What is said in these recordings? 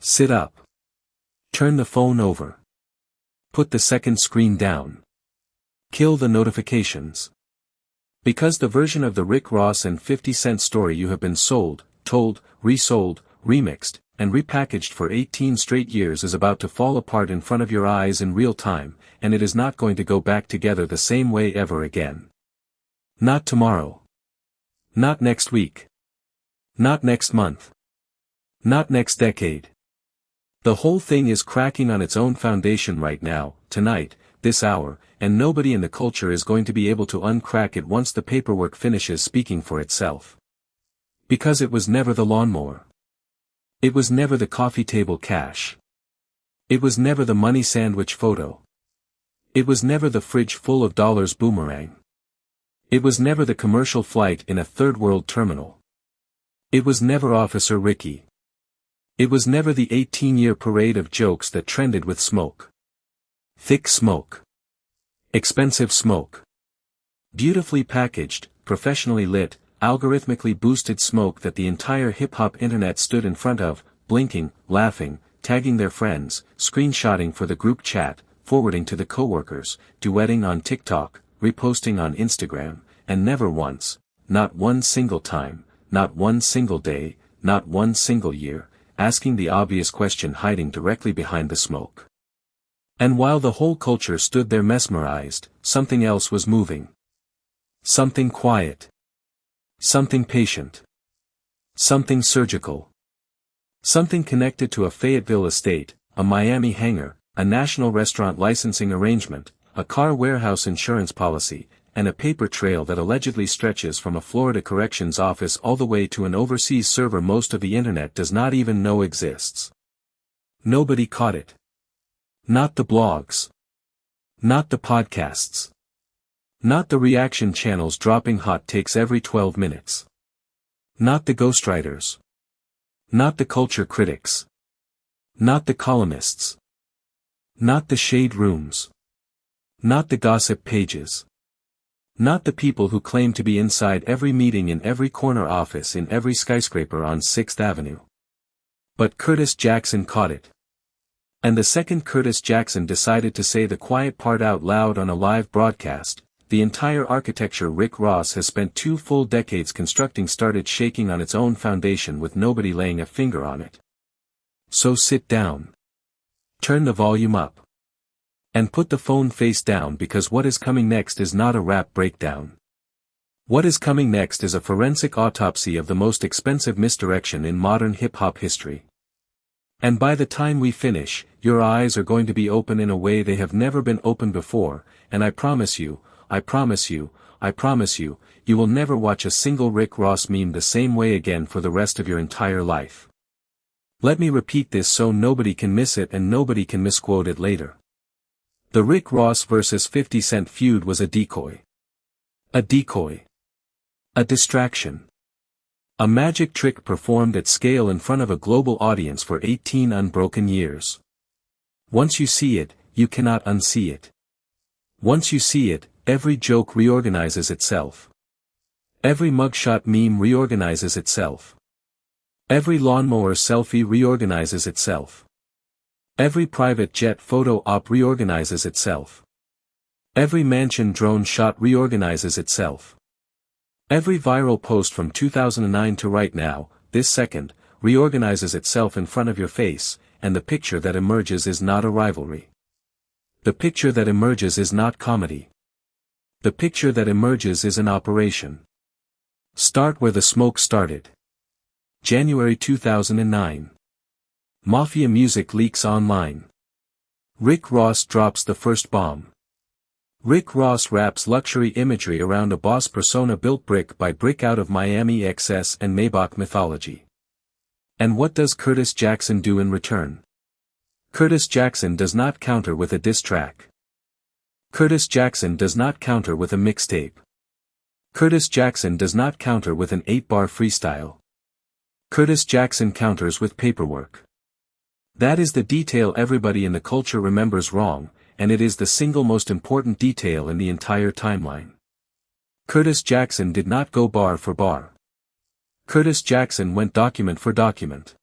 Sit up. Turn the phone over. Put the second screen down. Kill the notifications. Because the version of the Rick Ross and 50 Cent story you have been sold, told, resold, remixed, and repackaged for 18 straight years is about to fall apart in front of your eyes in real time, and it is not going to go back together the same way ever again. Not tomorrow. Not next week. Not next month. Not next decade. The whole thing is cracking on its own foundation right now, tonight, this hour, and nobody in the culture is going to be able to uncrack it once the paperwork finishes speaking for itself. Because it was never the lawnmower. It was never the coffee table cash. It was never the money sandwich photo. It was never the fridge full of dollars boomerang. It was never the commercial flight in a third world terminal. It was never Officer Ricky. It was never the 18-year parade of jokes that trended with smoke. Thick smoke. Expensive smoke. Beautifully packaged, professionally lit, algorithmically boosted smoke that the entire hip-hop internet stood in front of, blinking, laughing, tagging their friends, screenshotting for the group chat, forwarding to the coworkers, duetting on TikTok, reposting on Instagram, and never once, not one single time, not one single day, not one single year, asking the obvious question hiding directly behind the smoke. And while the whole culture stood there mesmerized, something else was moving. Something quiet. Something patient. Something surgical. Something connected to a Fayetteville estate, a Miami hangar, a national restaurant licensing arrangement, a car warehouse insurance policy, and a paper trail that allegedly stretches from a Florida corrections office all the way to an overseas server most of the internet does not even know exists. Nobody caught it. Not the blogs. Not the podcasts. Not the reaction channels dropping hot takes every 12 minutes. Not the ghostwriters. Not the culture critics. Not the columnists. Not the shade rooms. Not the gossip pages. Not the people who claim to be inside every meeting in every corner office in every skyscraper on 6th Avenue. But Curtis Jackson caught it. And the second Curtis Jackson decided to say the quiet part out loud on a live broadcast, the entire architecture Rick Ross has spent 2 full decades constructing started shaking on its own foundation with nobody laying a finger on it. So sit down. Turn the volume up. And put the phone face down because what is coming next is not a rap breakdown. What is coming next is a forensic autopsy of the most expensive misdirection in modern hip-hop history. And by the time we finish, your eyes are going to be open in a way they have never been open before, and I promise you, you will never watch a single Rick Ross meme the same way again for the rest of your entire life. Let me repeat this so nobody can miss it and nobody can misquote it later. The Rick Ross vs 50 Cent feud was a decoy. A decoy. A distraction. A magic trick performed at scale in front of a global audience for 18 unbroken years. Once you see it, you cannot unsee it. Once you see it, every joke reorganizes itself. Every mugshot meme reorganizes itself. Every lawnmower selfie reorganizes itself. Every private jet photo op reorganizes itself. Every mansion drone shot reorganizes itself. Every viral post from 2009 to right now, this second, reorganizes itself in front of your face, and the picture that emerges is not a rivalry. The picture that emerges is not comedy. The picture that emerges is an operation. Start where the smoke started. January 2009. Mafia music leaks online. Rick Ross drops the first bomb. Rick Ross wraps luxury imagery around a boss persona built brick by brick out of Miami XS and Maybach mythology. And what does Curtis Jackson do in return? Curtis Jackson does not counter with a diss track. Curtis Jackson does not counter with a mixtape. Curtis Jackson does not counter with an 8-bar freestyle. Curtis Jackson counters with paperwork. That is the detail everybody in the culture remembers wrong, and it is the single most important detail in the entire timeline. Curtis Jackson did not go bar for bar. Curtis Jackson went document for document.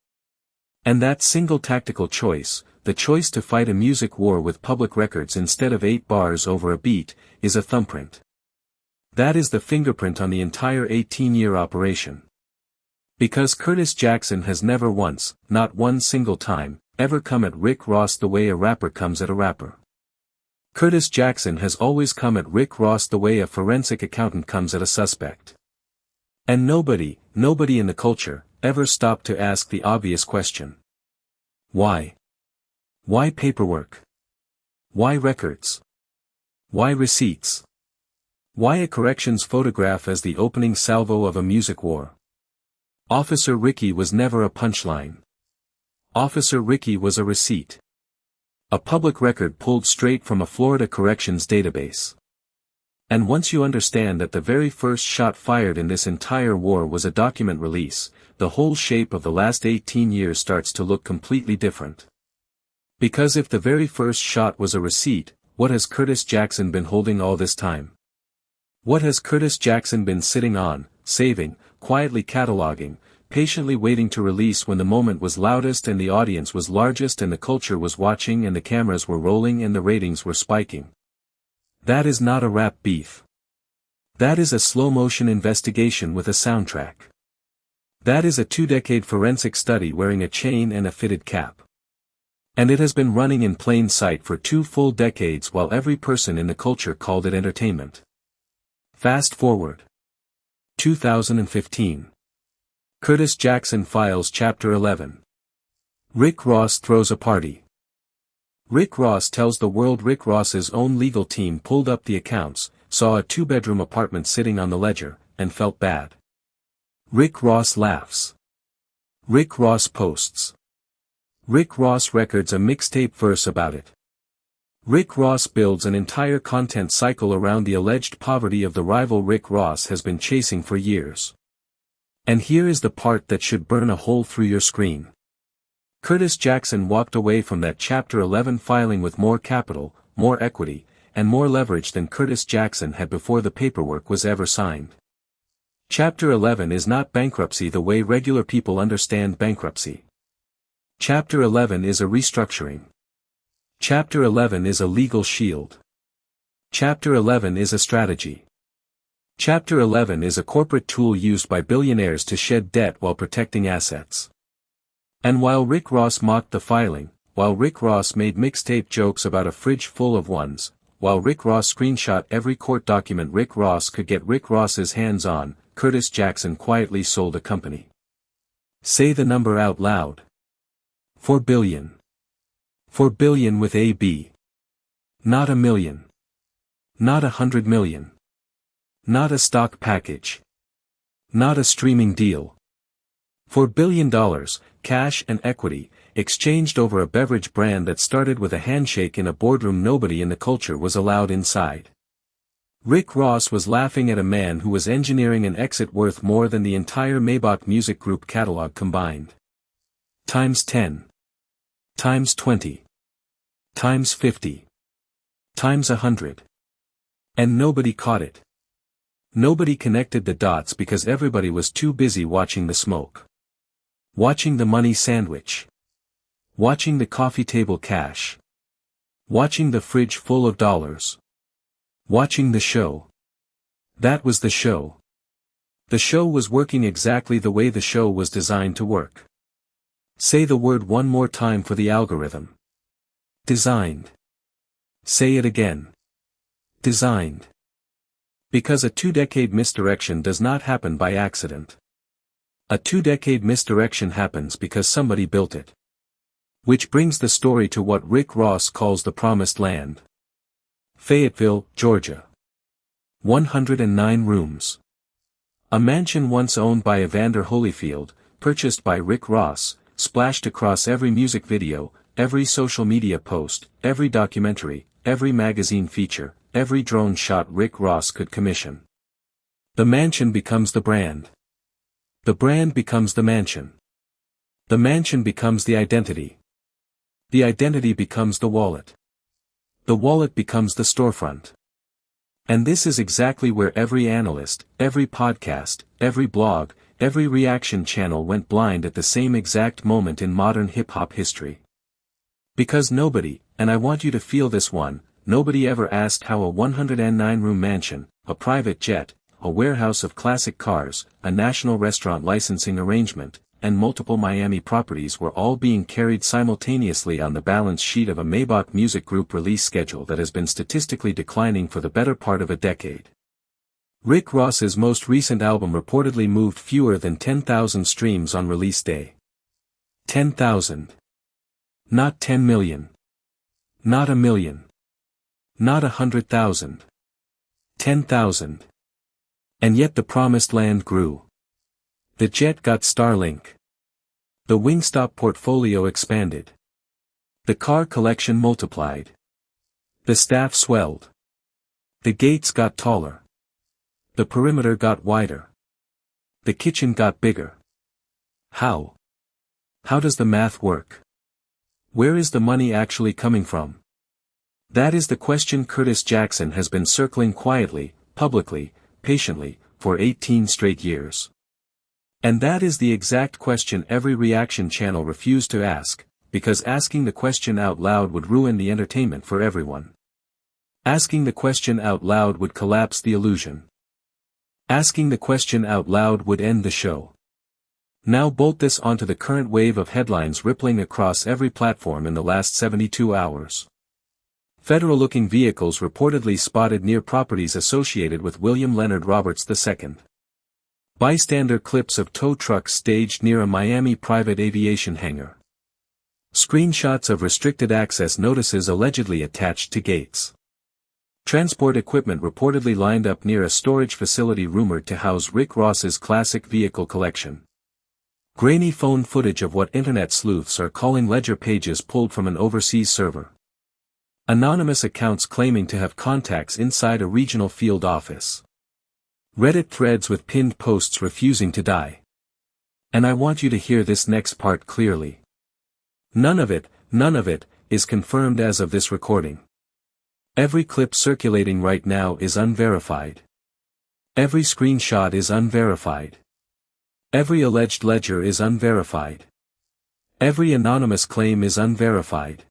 And that single tactical choice, the choice to fight a music war with public records instead of 8 bars over a beat, is a thumbprint. That is the fingerprint on the entire 18-year operation. Because Curtis Jackson has never once, not one single time, ever come at Rick Ross the way a rapper comes at a rapper. Curtis Jackson has always come at Rick Ross the way a forensic accountant comes at a suspect. And nobody in the culture, ever stopped to ask the obvious question. Why? Why paperwork? Why records? Why receipts? Why a corrections photograph as the opening salvo of a music war? Officer Ricky was never a punchline. Officer Ricky was a receipt. A public record pulled straight from a Florida corrections database. And once you understand that the very first shot fired in this entire war was a document release, the whole shape of the last 18 years starts to look completely different. Because if the very first shot was a receipt, what has Curtis Jackson been holding all this time? What has Curtis Jackson been sitting on, saving, quietly cataloging, patiently waiting to release when the moment was loudest and the audience was largest and the culture was watching and the cameras were rolling and the ratings were spiking? That is not a rap beef. That is a slow-motion investigation with a soundtrack. That is a 2-decade forensic study wearing a chain and a fitted cap. And it has been running in plain sight for 2 full decades while every person in the culture called it entertainment. Fast forward. 2015. Curtis Jackson files Chapter 11. Rick Ross throws a party. Rick Ross tells the world Rick Ross's own legal team pulled up the accounts, saw a 2-bedroom apartment sitting on the ledger, and felt bad. Rick Ross laughs. Rick Ross posts. Rick Ross records a mixtape verse about it. Rick Ross builds an entire content cycle around the alleged poverty of the rival Rick Ross has been chasing for years. And here is the part that should burn a hole through your screen. Curtis Jackson walked away from that Chapter 11 filing with more capital, more equity, and more leverage than Curtis Jackson had before the paperwork was ever signed. Chapter 11 is not bankruptcy the way regular people understand bankruptcy. Chapter 11 is a restructuring. Chapter 11 is a legal shield. Chapter 11 is a strategy. Chapter 11 is a corporate tool used by billionaires to shed debt while protecting assets. And while Rick Ross mocked the filing, while Rick Ross made mixtape jokes about a fridge full of ones, while Rick Ross screenshot every court document Rick Ross could get Rick Ross's hands on, Curtis Jackson quietly sold a company. Say the number out loud. 4 billion. 4 billion with a B. Not a million. Not 100 million. Not a stock package. Not a streaming deal. $4 billion, cash and equity, exchanged over a beverage brand that started with a handshake in a boardroom nobody in the culture was allowed inside. Rick Ross was laughing at a man who was engineering an exit worth more than the entire Maybach Music Group catalog combined. Times 10. Times 20. Times 50. Times 100. And nobody caught it. Nobody connected the dots because everybody was too busy watching the smoke. Watching the money sandwich. Watching the coffee table cash. Watching the fridge full of dollars. Watching the show. That was the show. The show was working exactly the way the show was designed to work. Say the word one more time for the algorithm. Designed. Say it again. Designed. Because a 2-decade misdirection does not happen by accident. A 2-decade misdirection happens because somebody built it. Which brings the story to what Rick Ross calls the Promised Land. Fayetteville, Georgia. 109 rooms. A mansion once owned by Evander Holyfield, purchased by Rick Ross, splashed across every music video, every social media post, every documentary, every magazine feature, every drone shot Rick Ross could commission. The mansion becomes the brand. The brand becomes the mansion. The mansion becomes the identity. The identity becomes the wallet. The wallet becomes the storefront. And this is exactly where every analyst, every podcast, every blog, every reaction channel went blind at the same exact moment in modern hip-hop history. Because nobody, and I want you to feel this one, nobody ever asked how a 109-room mansion, a private jet, a warehouse of classic cars, a national restaurant licensing arrangement, and multiple Miami properties were all being carried simultaneously on the balance sheet of a Maybach Music Group release schedule that has been statistically declining for the better part of a decade. Rick Ross's most recent album reportedly moved fewer than 10,000 streams on release day. 10,000. Not 10 million. Not a million. Not 100,000. 10,000. And yet the promised land grew. The jet got Starlink. The Wingstop portfolio expanded. The car collection multiplied. The staff swelled. The gates got taller. The perimeter got wider. The kitchen got bigger. How? How does the math work? Where is the money actually coming from? That is the question Curtis Jackson has been circling quietly, publicly, patiently, for 18 straight years. And that is the exact question every reaction channel refused to ask, because asking the question out loud would ruin the entertainment for everyone. Asking the question out loud would collapse the illusion. Asking the question out loud would end the show. Now bolt this onto the current wave of headlines rippling across every platform in the last 72 hours. Federal-looking vehicles reportedly spotted near properties associated with William Leonard Roberts II. Bystander clips of tow trucks staged near a Miami private aviation hangar. Screenshots of restricted access notices allegedly attached to gates. Transport equipment reportedly lined up near a storage facility rumored to house Rick Ross's classic vehicle collection. Grainy phone footage of what internet sleuths are calling ledger pages pulled from an overseas server. Anonymous accounts claiming to have contacts inside a regional field office. Reddit threads with pinned posts refusing to die. And I want you to hear this next part clearly. None of it, is confirmed as of this recording. Every clip circulating right now is unverified. Every screenshot is unverified. Every alleged ledger is unverified. Every anonymous claim is unverified.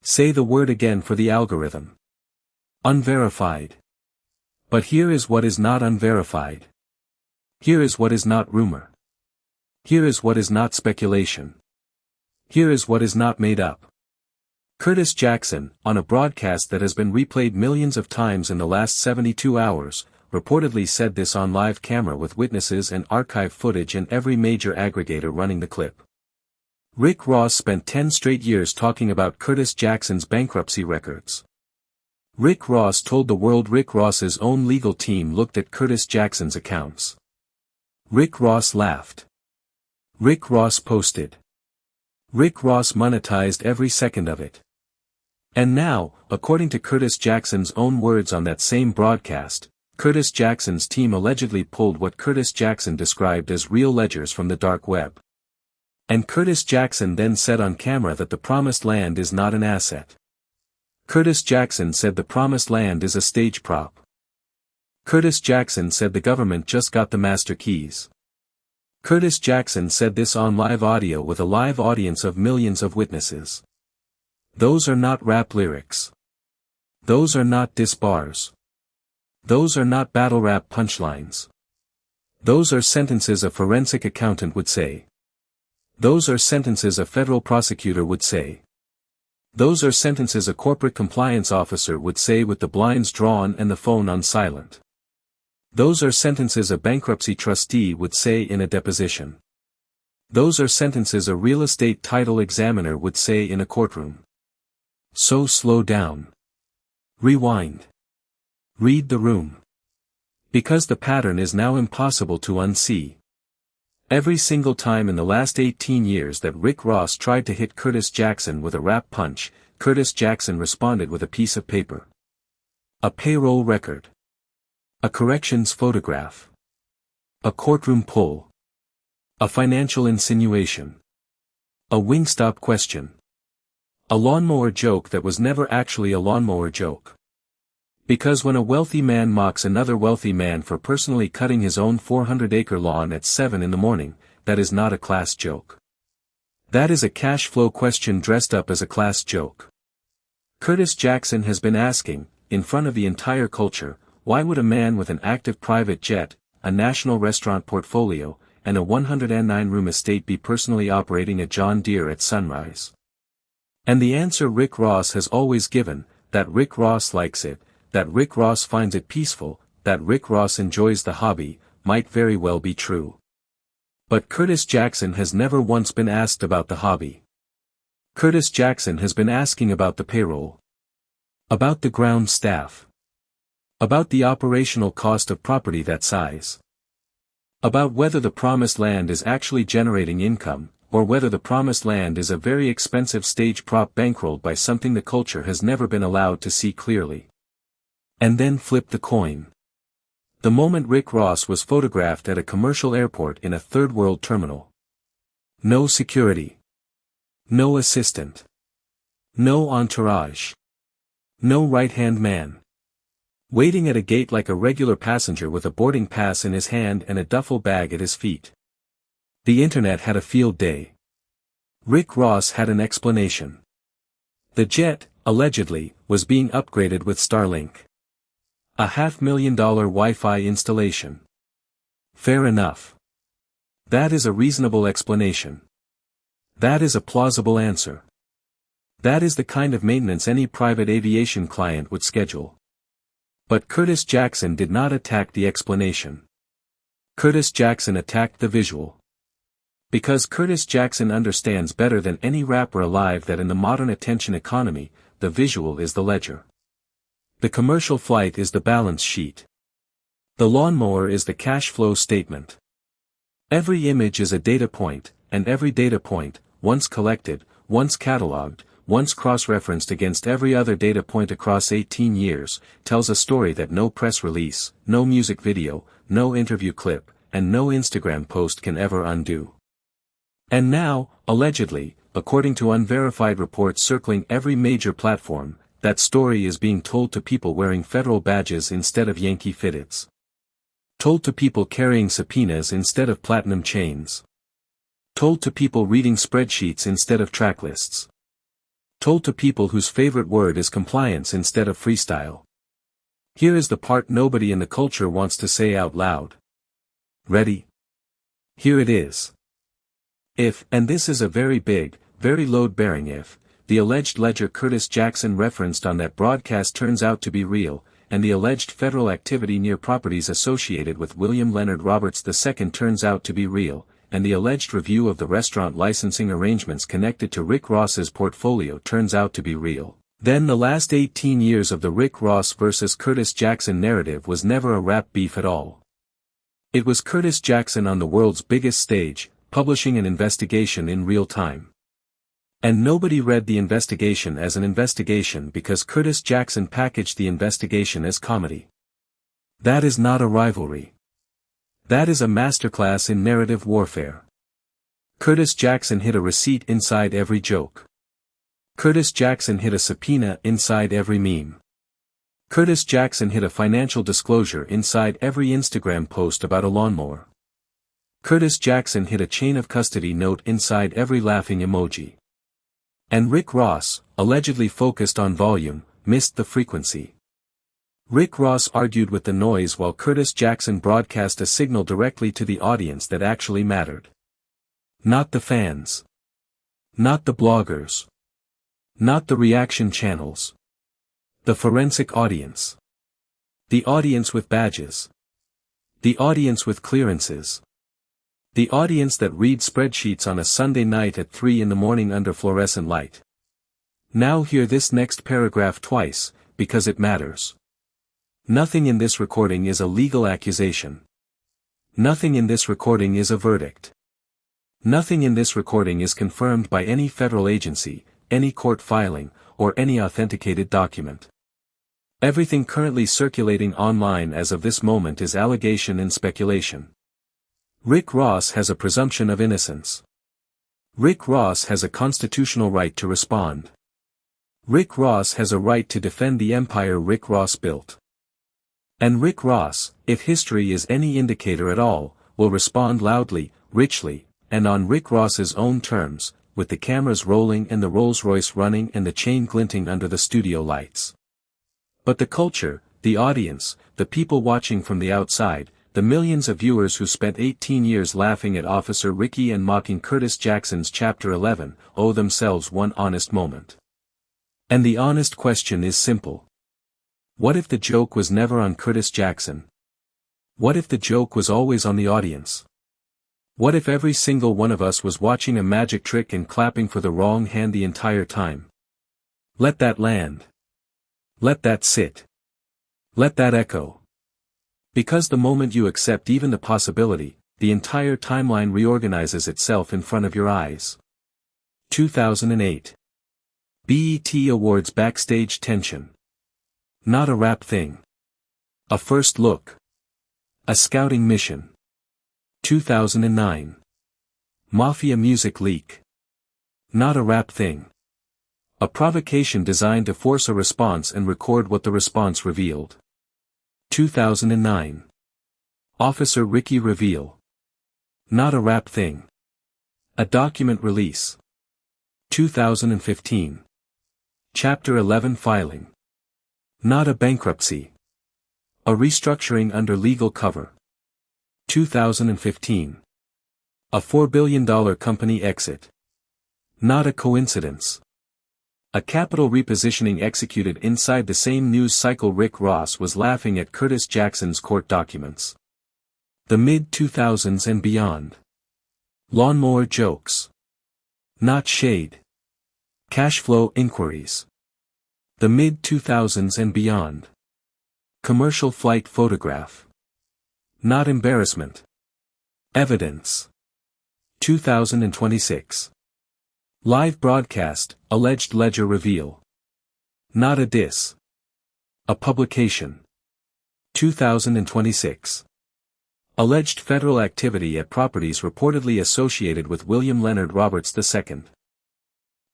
Say the word again for the algorithm. Unverified. But here is what is not unverified. Here is what is not rumor. Here is what is not speculation. Here is what is not made up. Curtis Jackson, on a broadcast that has been replayed millions of times in the last 72 hours, reportedly said this on live camera with witnesses and archive footage and every major aggregator running the clip. Rick Ross spent 10 straight years talking about Curtis Jackson's bankruptcy records. Rick Ross told the world Rick Ross's own legal team looked at Curtis Jackson's accounts. Rick Ross laughed. Rick Ross posted. Rick Ross monetized every second of it. And now, according to Curtis Jackson's own words on that same broadcast, Curtis Jackson's team allegedly pulled what Curtis Jackson described as real ledgers from the dark web. And Curtis Jackson then said on camera that the promised land is not an asset. Curtis Jackson said the promised land is a stage prop. Curtis Jackson said the government just got the master keys. Curtis Jackson said this on live audio with a live audience of millions of witnesses. Those are not rap lyrics. Those are not diss bars. Those are not battle rap punchlines. Those are sentences a forensic accountant would say. Those are sentences a federal prosecutor would say. Those are sentences a corporate compliance officer would say with the blinds drawn and the phone on silent. Those are sentences a bankruptcy trustee would say in a deposition. Those are sentences a real estate title examiner would say in a courtroom. So slow down. Rewind. Read the room. Because the pattern is now impossible to unsee. Every single time in the last 18 years that Rick Ross tried to hit Curtis Jackson with a rap punch, Curtis Jackson responded with a piece of paper. A payroll record. A corrections photograph. A courtroom poll. A financial insinuation. A Wingstop question. A lawnmower joke that was never actually a lawnmower joke. Because when a wealthy man mocks another wealthy man for personally cutting his own 400-acre lawn at 7 in the morning, that is not a class joke. That is a cash flow question dressed up as a class joke. Curtis Jackson has been asking, in front of the entire culture, why would a man with an active private jet, a national restaurant portfolio, and a 109-room estate be personally operating a John Deere at sunrise? And the answer Rick Ross has always given, that Rick Ross likes it, that Rick Ross finds it peaceful, that Rick Ross enjoys the hobby, might very well be true. But Curtis Jackson has never once been asked about the hobby. Curtis Jackson has been asking about the payroll. About the ground staff. About the operational cost of property that size. About whether the promised land is actually generating income, or whether the promised land is a very expensive stage prop bankrolled by something the culture has never been allowed to see clearly. And then flip the coin. The moment Rick Ross was photographed at a commercial airport in a third-world terminal. No security. No assistant. No entourage. No right-hand man. Waiting at a gate like a regular passenger with a boarding pass in his hand and a duffel bag at his feet. The internet had a field day. Rick Ross had an explanation. The jet, allegedly, was being upgraded with Starlink. A $500,000 Wi-Fi installation. Fair enough. That is a reasonable explanation. That is a plausible answer. That is the kind of maintenance any private aviation client would schedule. But Curtis Jackson did not attack the explanation. Curtis Jackson attacked the visual. Because Curtis Jackson understands better than any rapper alive that in the modern attention economy, the visual is the ledger. The commercial flight is the balance sheet. The lawnmower is the cash flow statement. Every image is a data point, and every data point, once collected, once catalogued, once cross-referenced against every other data point across 18 years, tells a story that no press release, no music video, no interview clip, and no Instagram post can ever undo. And now, allegedly, according to unverified reports circling every major platform, that story is being told to people wearing federal badges instead of Yankee fitteds. Told to people carrying subpoenas instead of platinum chains. Told to people reading spreadsheets instead of track lists. Told to people whose favorite word is compliance instead of freestyle. Here is the part nobody in the culture wants to say out loud. Ready? Here it is. If, and this is a very big, very load-bearing if, the alleged ledger Curtis Jackson referenced on that broadcast turns out to be real, and the alleged federal activity near properties associated with William Leonard Roberts II turns out to be real, and the alleged review of the restaurant licensing arrangements connected to Rick Ross's portfolio turns out to be real, then the last 18 years of the Rick Ross versus Curtis Jackson narrative was never a rap beef at all. It was Curtis Jackson on the world's biggest stage, publishing an investigation in real time. And nobody read the investigation as an investigation because Curtis Jackson packaged the investigation as comedy. That is not a rivalry. That is a masterclass in narrative warfare. Curtis Jackson hid a receipt inside every joke. Curtis Jackson hid a subpoena inside every meme. Curtis Jackson hid a financial disclosure inside every Instagram post about a lawnmower. Curtis Jackson hid a chain of custody note inside every laughing emoji. And Rick Ross, allegedly focused on volume, missed the frequency. Rick Ross argued with the noise while Curtis Jackson broadcast a signal directly to the audience that actually mattered. Not the fans. Not the bloggers. Not the reaction channels. The forensic audience. The audience with badges. The audience with clearances. The audience that reads spreadsheets on a Sunday night at 3 in the morning under fluorescent light. Now hear this next paragraph twice, because it matters. Nothing in this recording is a legal accusation. Nothing in this recording is a verdict. Nothing in this recording is confirmed by any federal agency, any court filing, or any authenticated document. Everything currently circulating online as of this moment is allegation and speculation. Rick Ross has a presumption of innocence. Rick Ross has a constitutional right to respond. Rick Ross has a right to defend the empire Rick Ross built. And Rick Ross, if history is any indicator at all, will respond loudly, richly, and on Rick Ross's own terms, with the cameras rolling and the Rolls-Royce running and the chain glinting under the studio lights. But the culture, the audience, the people watching from the outside, the millions of viewers who spent 18 years laughing at Officer Ricky and mocking Curtis Jackson's Chapter 11, owe themselves one honest moment. And the honest question is simple. What if the joke was never on Curtis Jackson? What if the joke was always on the audience? What if every single one of us was watching a magic trick and clapping for the wrong hand the entire time? Let that land. Let that sit. Let that echo. Because the moment you accept even the possibility, the entire timeline reorganizes itself in front of your eyes. 2008. BET Awards backstage tension. Not a rap thing. A first look. A scouting mission. 2009. Mafia music leak. Not a rap thing. A provocation designed to force a response and record what the response revealed. 2009. Officer Ricky reveal. Not a rap thing. A document release. 2015. Chapter 11 filing. Not a bankruptcy. A restructuring under legal cover. 2015. A $4 billion company exit. Not a coincidence. A capital repositioning executed inside the same news cycle Rick Ross was laughing at Curtis Jackson's court documents. The mid-2000s and beyond. Lawnmower jokes. Not shade. Cash flow inquiries. The mid-2000s and beyond. Commercial flight photograph. Not embarrassment. Evidence. 2026. Live broadcast, alleged ledger reveal. Not a diss. A publication. 2026. Alleged federal activity at properties reportedly associated with William Leonard Roberts II.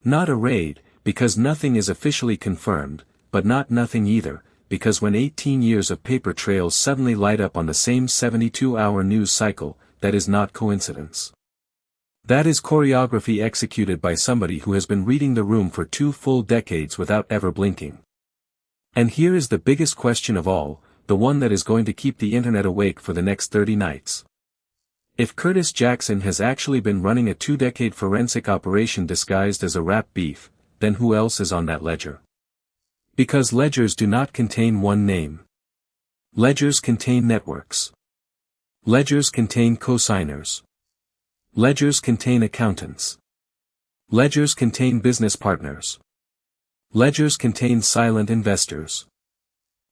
Not a raid, because nothing is officially confirmed, but not nothing either, because when 18 years of paper trails suddenly light up on the same 72-hour news cycle, that is not coincidence. That is choreography executed by somebody who has been reading the room for 2 full decades without ever blinking. And here is the biggest question of all, the one that is going to keep the internet awake for the next 30 nights. If Curtis Jackson has actually been running a 2-decade forensic operation disguised as a rap beef, then who else is on that ledger? Because ledgers do not contain one name. Ledgers contain networks. Ledgers contain co-signers. Ledgers contain accountants. Ledgers contain business partners. Ledgers contain silent investors.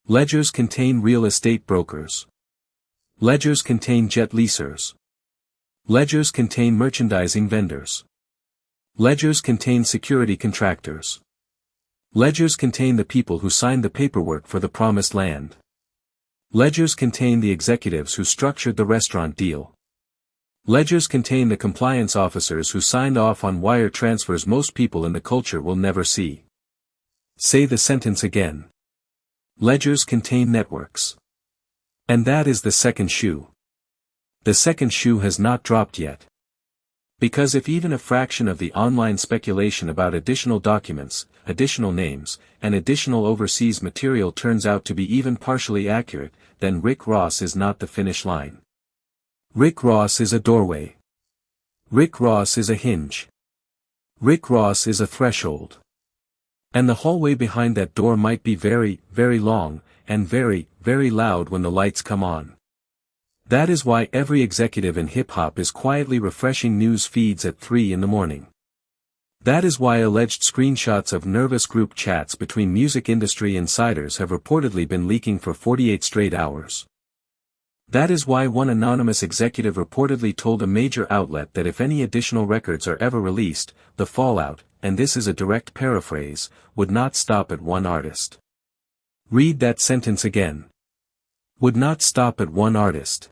Ledgers contain real estate brokers. Ledgers contain jet leasers. Ledgers contain merchandising vendors. Ledgers contain security contractors. Ledgers contain the people who signed the paperwork for the promised land. Ledgers contain the executives who structured the restaurant deal. Ledgers contain the compliance officers who signed off on wire transfers most people in the culture will never see. Say the sentence again. Ledgers contain networks. And that is the second shoe. The second shoe has not dropped yet. Because if even a fraction of the online speculation about additional documents, additional names, and additional overseas material turns out to be even partially accurate, then Rick Ross is not the finish line. Rick Ross is a doorway. Rick Ross is a hinge. Rick Ross is a threshold. And the hallway behind that door might be very, very long, and very, very loud when the lights come on. That is why every executive in hip-hop is quietly refreshing news feeds at 3 in the morning. That is why alleged screenshots of nervous group chats between music industry insiders have reportedly been leaking for 48 straight hours. That is why one anonymous executive reportedly told a major outlet that if any additional records are ever released, the fallout, and this is a direct paraphrase, would not stop at one artist. Read that sentence again. Would not stop at one artist.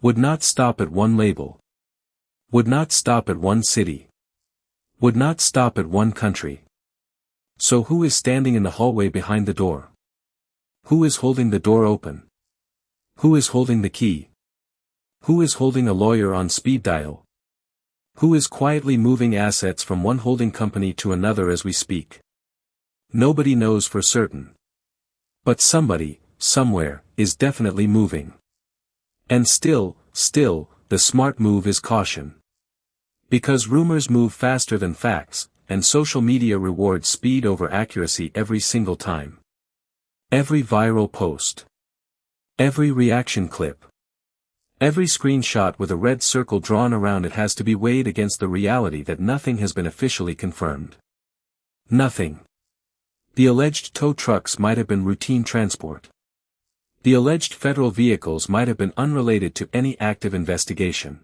Would not stop at one label. Would not stop at one city. Would not stop at one country. So who is standing in the hallway behind the door? Who is holding the door open? Who is holding the key? Who is holding a lawyer on speed dial? Who is quietly moving assets from one holding company to another as we speak? Nobody knows for certain. But somebody, somewhere, is definitely moving. And still, the smart move is caution. Because rumors move faster than facts, and social media rewards speed over accuracy every single time. Every viral post. Every reaction clip. Every screenshot with a red circle drawn around it has to be weighed against the reality that nothing has been officially confirmed. Nothing. The alleged tow trucks might have been routine transport. The alleged federal vehicles might have been unrelated to any active investigation.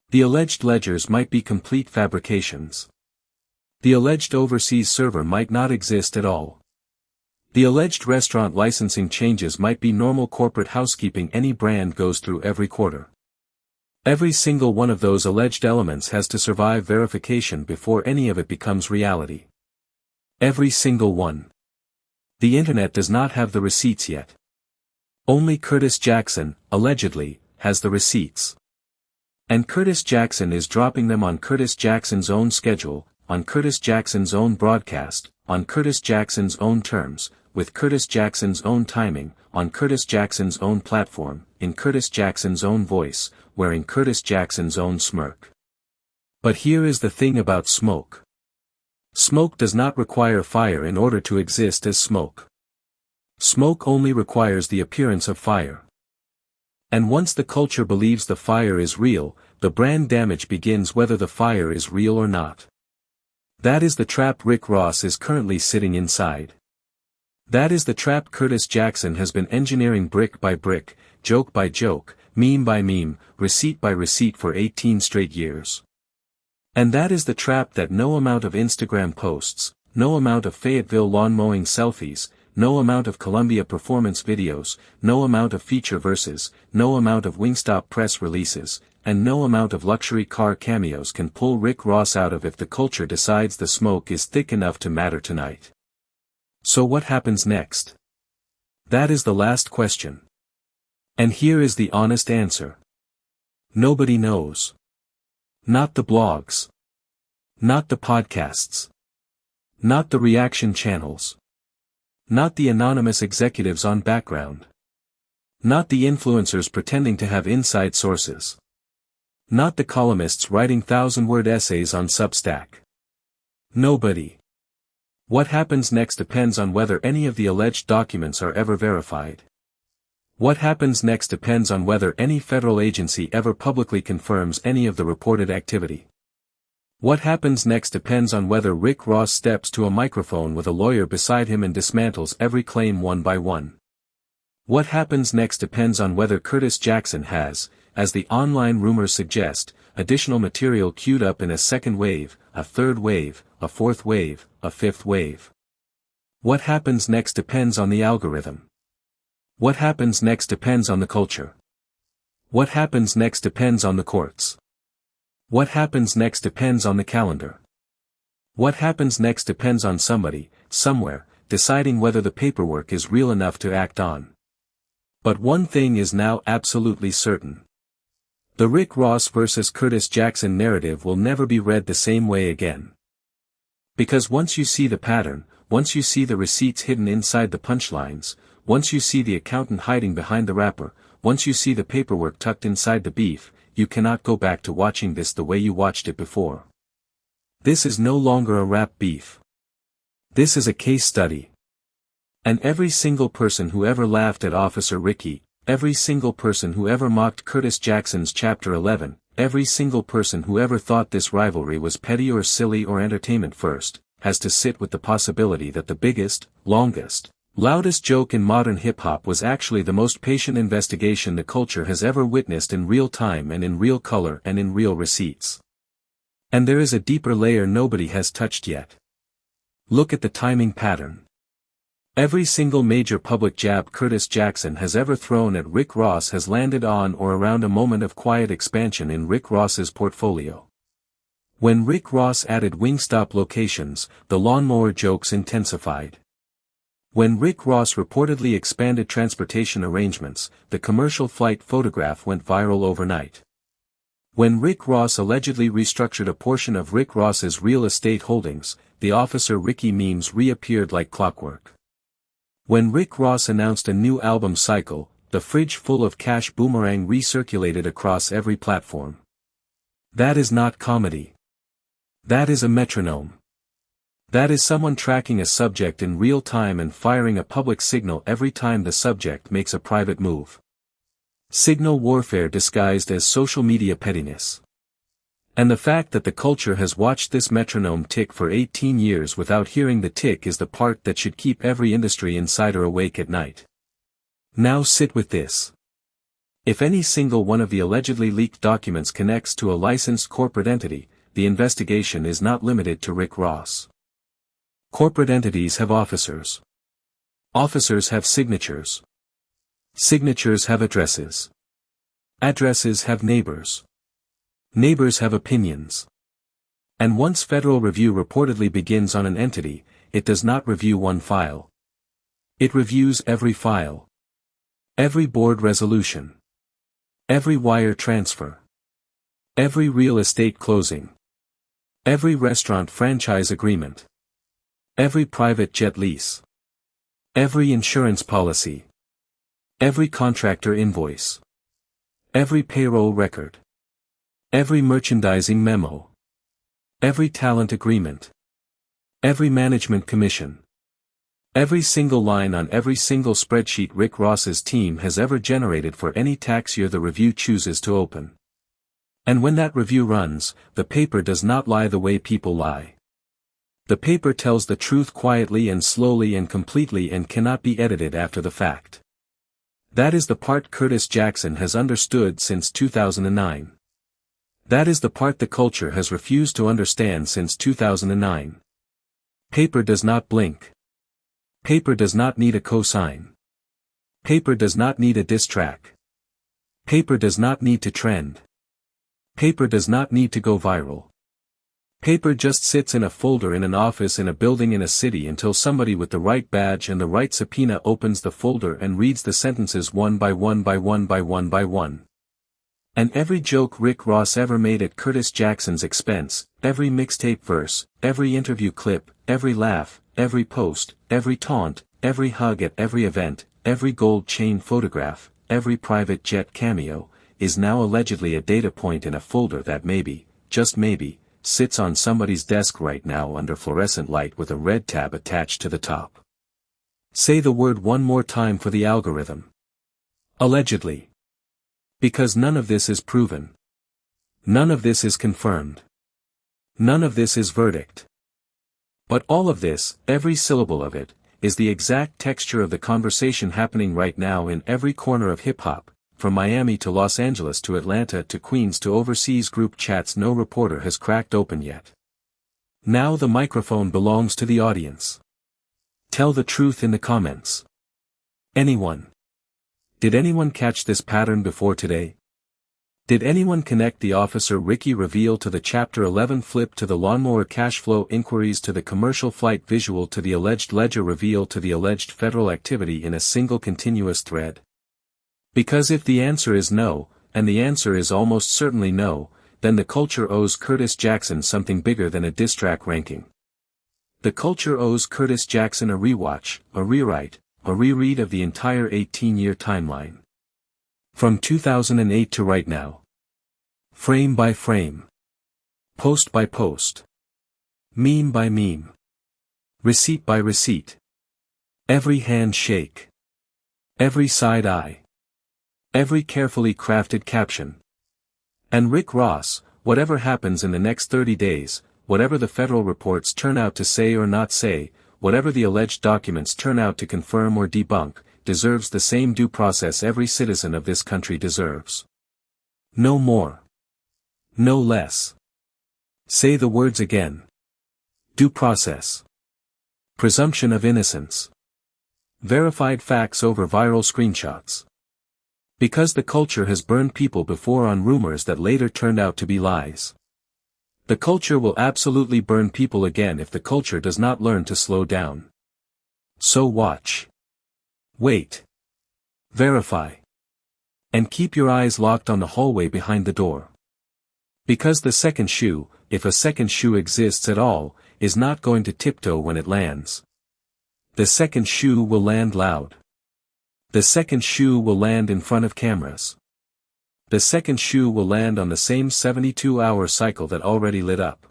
The alleged ledgers might be complete fabrications. The alleged overseas server might not exist at all. The alleged restaurant licensing changes might be normal corporate housekeeping any brand goes through every quarter. Every single one of those alleged elements has to survive verification before any of it becomes reality. Every single one. The internet does not have the receipts yet. Only Curtis Jackson, allegedly, has the receipts. And Curtis Jackson is dropping them on Curtis Jackson's own schedule, on Curtis Jackson's own broadcast, on Curtis Jackson's own terms, with Curtis Jackson's own timing, on Curtis Jackson's own platform, in Curtis Jackson's own voice, wearing Curtis Jackson's own smirk. But here is the thing about smoke. Smoke does not require fire in order to exist as smoke. Smoke only requires the appearance of fire. And once the culture believes the fire is real, the brand damage begins whether the fire is real or not. That is the trap Rick Ross is currently sitting inside. That is the trap Curtis Jackson has been engineering brick by brick, joke by joke, meme by meme, receipt by receipt for 18 straight years. And that is the trap that no amount of Instagram posts, no amount of Fayetteville lawn mowing selfies, no amount of Columbia performance videos, no amount of feature verses, no amount of Wingstop press releases, and no amount of luxury car cameos can pull Rick Ross out of if the culture decides the smoke is thick enough to matter tonight. So what happens next? That is the last question. And here is the honest answer. Nobody knows. Not the blogs. Not the podcasts. Not the reaction channels. Not the anonymous executives on background. Not the influencers pretending to have inside sources. Not the columnists writing 1,000-word essays on Substack. Nobody. What happens next depends on whether any of the alleged documents are ever verified. What happens next depends on whether any federal agency ever publicly confirms any of the reported activity. What happens next depends on whether Rick Ross steps to a microphone with a lawyer beside him and dismantles every claim one by one. What happens next depends on whether Curtis Jackson has, as the online rumors suggest, additional material queued up in a second wave, a third wave, a fourth wave, a fifth wave. What happens next depends on the algorithm. What happens next depends on the culture. What happens next depends on the courts. What happens next depends on the calendar. What happens next depends on somebody, somewhere, deciding whether the paperwork is real enough to act on. But one thing is now absolutely certain. The Rick Ross versus Curtis Jackson narrative will never be read the same way again. Because once you see the pattern, once you see the receipts hidden inside the punchlines, once you see the accountant hiding behind the wrapper, once you see the paperwork tucked inside the beef, you cannot go back to watching this the way you watched it before. This is no longer a rap beef. This is a case study. And every single person who ever laughed at Officer Ricky, every single person who ever mocked Curtis Jackson's Chapter 11, every single person who ever thought this rivalry was petty or silly or entertainment first, has to sit with the possibility that the biggest, longest, loudest joke in modern hip-hop was actually the most patient investigation the culture has ever witnessed in real time and in real color and in real receipts. And there is a deeper layer nobody has touched yet. Look at the timing pattern. Every single major public jab Curtis Jackson has ever thrown at Rick Ross has landed on or around a moment of quiet expansion in Rick Ross's portfolio. When Rick Ross added Wingstop locations, the lawnmower jokes intensified. When Rick Ross reportedly expanded transportation arrangements, the commercial flight photograph went viral overnight. When Rick Ross allegedly restructured a portion of Rick Ross's real estate holdings, the Officer Ricky memes reappeared like clockwork. When Rick Ross announced a new album cycle, the fridge full of cash boomerang recirculated across every platform. That is not comedy. That is a metronome. That is someone tracking a subject in real time and firing a public signal every time the subject makes a private move. Signal warfare disguised as social media pettiness. And the fact that the culture has watched this metronome tick for 18 years without hearing the tick is the part that should keep every industry insider awake at night. Now sit with this. If any single one of the allegedly leaked documents connects to a licensed corporate entity, the investigation is not limited to Rick Ross. Corporate entities have officers. Officers have signatures. Signatures have addresses. Addresses have neighbors. Neighbors have opinions. And once federal review reportedly begins on an entity, it does not review one file. It reviews every file. Every board resolution. Every wire transfer. Every real estate closing. Every restaurant franchise agreement. Every private jet lease. Every insurance policy. Every contractor invoice. Every payroll record. Every merchandising memo. Every talent agreement. Every management commission. Every single line on every single spreadsheet Rick Ross's team has ever generated for any tax year the review chooses to open. And when that review runs, the paper does not lie the way people lie. The paper tells the truth quietly and slowly and completely and cannot be edited after the fact. That is the part Curtis Jackson has understood since 2009. That is the part the culture has refused to understand since 2009. Paper does not blink. Paper does not need a cosign. Paper does not need a diss track. Paper does not need to trend. Paper does not need to go viral. Paper just sits in a folder in an office in a building in a city until somebody with the right badge and the right subpoena opens the folder and reads the sentences one by one by one by one by one. And every joke Rick Ross ever made at Curtis Jackson's expense, every mixtape verse, every interview clip, every laugh, every post, every taunt, every hug at every event, every gold chain photograph, every private jet cameo, is now allegedly a data point in a folder that maybe, just maybe, sits on somebody's desk right now under fluorescent light with a red tab attached to the top. Say the word one more time for the algorithm. Allegedly. Because none of this is proven. None of this is confirmed. None of this is verdict. But all of this, every syllable of it, is the exact texture of the conversation happening right now in every corner of hip-hop, from Miami to Los Angeles to Atlanta to Queens to overseas group chats no reporter has cracked open yet. Now the microphone belongs to the audience. Tell the truth in the comments. Anyone? Did anyone catch this pattern before today? Did anyone connect the Officer Ricky reveal to the Chapter 11 flip to the lawnmower cash flow inquiries to the commercial flight visual to the alleged ledger reveal to the alleged federal activity in a single continuous thread? Because if the answer is no, and the answer is almost certainly no, then the culture owes Curtis Jackson something bigger than a diss track ranking. The culture owes Curtis Jackson a rewatch, a rewrite, a reread of the entire 18-year timeline. From 2008 to right now. Frame by frame. Post by post. Meme by meme. Receipt by receipt. Every handshake. Every side eye. Every carefully crafted caption. And Rick Ross, whatever happens in the next 30 days, whatever the federal reports turn out to say or not say, whatever the alleged documents turn out to confirm or debunk, deserves the same due process every citizen of this country deserves. No more. No less. Say the words again. Due process. Presumption of innocence. Verified facts over viral screenshots. Because the culture has burned people before on rumors that later turned out to be lies. The culture will absolutely burn people again if the culture does not learn to slow down. So watch. Wait. Verify. And keep your eyes locked on the hallway behind the door. Because the second shoe, if a second shoe exists at all, is not going to tiptoe when it lands. The second shoe will land loud. The second shoe will land in front of cameras. The second shoe will land on the same 72-hour cycle that already lit up.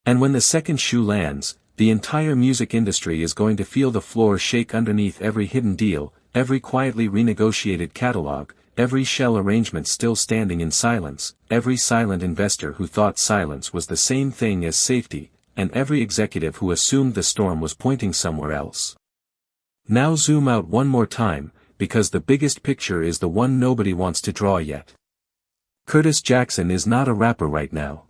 And when the second shoe lands, the entire music industry is going to feel the floor shake underneath every hidden deal, every quietly renegotiated catalog, every shell arrangement still standing in silence, every silent investor who thought silence was the same thing as safety, and every executive who assumed the storm was pointing somewhere else. Now zoom out one more time, because the biggest picture is the one nobody wants to draw yet. Curtis Jackson is not a rapper right now.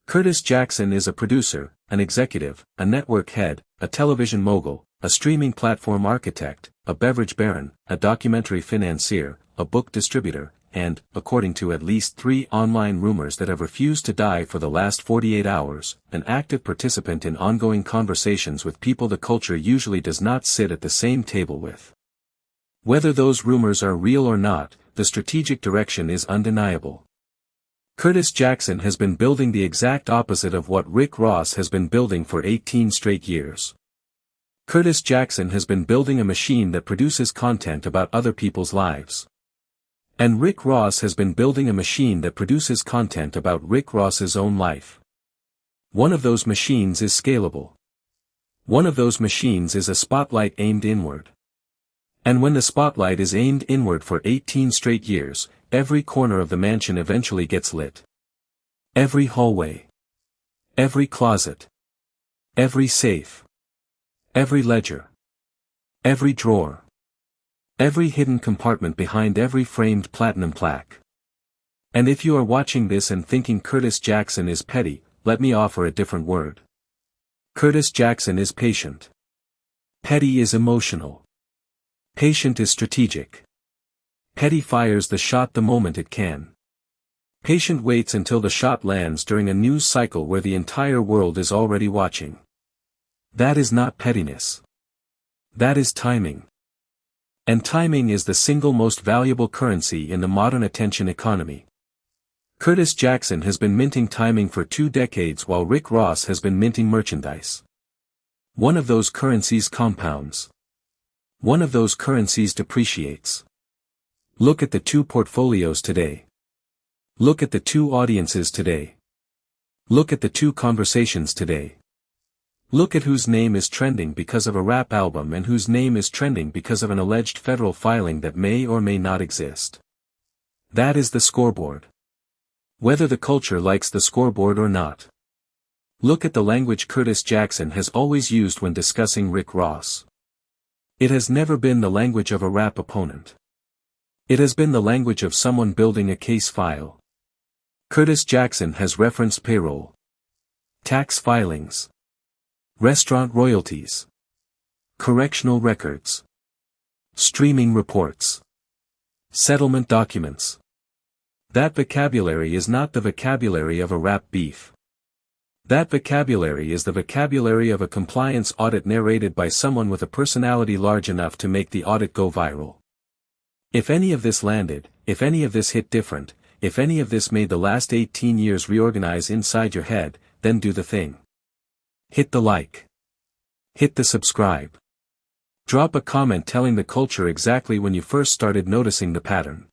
Curtis Jackson is a producer, an executive, a network head, a television mogul, a streaming platform architect, a beverage baron, a documentary financier, a book distributor, and, according to at least 3 online rumors that have refused to die for the last 48 hours, an active participant in ongoing conversations with people the culture usually does not sit at the same table with. Whether those rumors are real or not, the strategic direction is undeniable. Curtis Jackson has been building the exact opposite of what Rick Ross has been building for 18 straight years. Curtis Jackson has been building a machine that produces content about other people's lives. And Rick Ross has been building a machine that produces content about Rick Ross's own life. One of those machines is scalable. One of those machines is a spotlight aimed inward. And when the spotlight is aimed inward for 18 straight years, every corner of the mansion eventually gets lit. Every hallway. Every closet. Every safe. Every ledger. Every drawer. Every hidden compartment behind every framed platinum plaque. And if you are watching this and thinking Curtis Jackson is petty, let me offer a different word. Curtis Jackson is patient. Petty is emotional. Patient is strategic. Petty fires the shot the moment it can. Patient waits until the shot lands during a news cycle where the entire world is already watching. That is not pettiness. That is timing. And timing is the single most valuable currency in the modern attention economy. Curtis Jackson has been minting timing for 2 decades while Rick Ross has been minting merchandise. One of those currencies compounds. One of those currencies depreciates. Look at the 2 portfolios today. Look at the 2 audiences today. Look at the 2 conversations today. Look at whose name is trending because of a rap album and whose name is trending because of an alleged federal filing that may or may not exist. That is the scoreboard. Whether the culture likes the scoreboard or not. Look at the language Curtis Jackson has always used when discussing Rick Ross. It has never been the language of a rap opponent. It has been the language of someone building a case file. Curtis Jackson has referenced payroll, tax filings, restaurant royalties, correctional records, streaming reports, settlement documents. That vocabulary is not the vocabulary of a rap beef. That vocabulary is the vocabulary of a compliance audit narrated by someone with a personality large enough to make the audit go viral. If any of this landed, if any of this hit different, if any of this made the last 18 years reorganize inside your head, then do the thing. Hit the like. Hit the subscribe. Drop a comment telling the culture exactly when you first started noticing the pattern.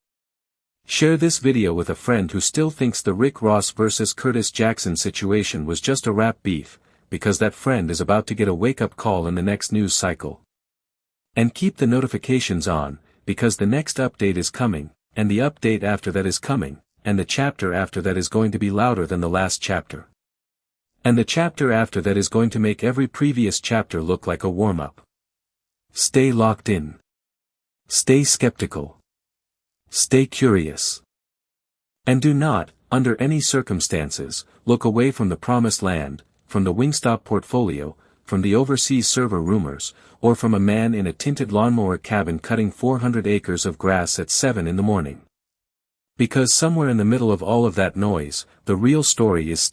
Share this video with a friend who still thinks the Rick Ross vs. Curtis Jackson situation was just a rap beef, because that friend is about to get a wake-up call in the next news cycle. And keep the notifications on, because the next update is coming, and the update after that is coming, and the chapter after that is going to be louder than the last chapter. And the chapter after that is going to make every previous chapter look like a warm-up. Stay locked in. Stay skeptical. Stay curious. And do not, under any circumstances, look away from the promised land, from the Wingstop portfolio, from the overseas server rumors, or from a man in a tinted lawnmower cabin cutting 400 acres of grass at 7 in the morning. Because somewhere in the middle of all of that noise, the real story is still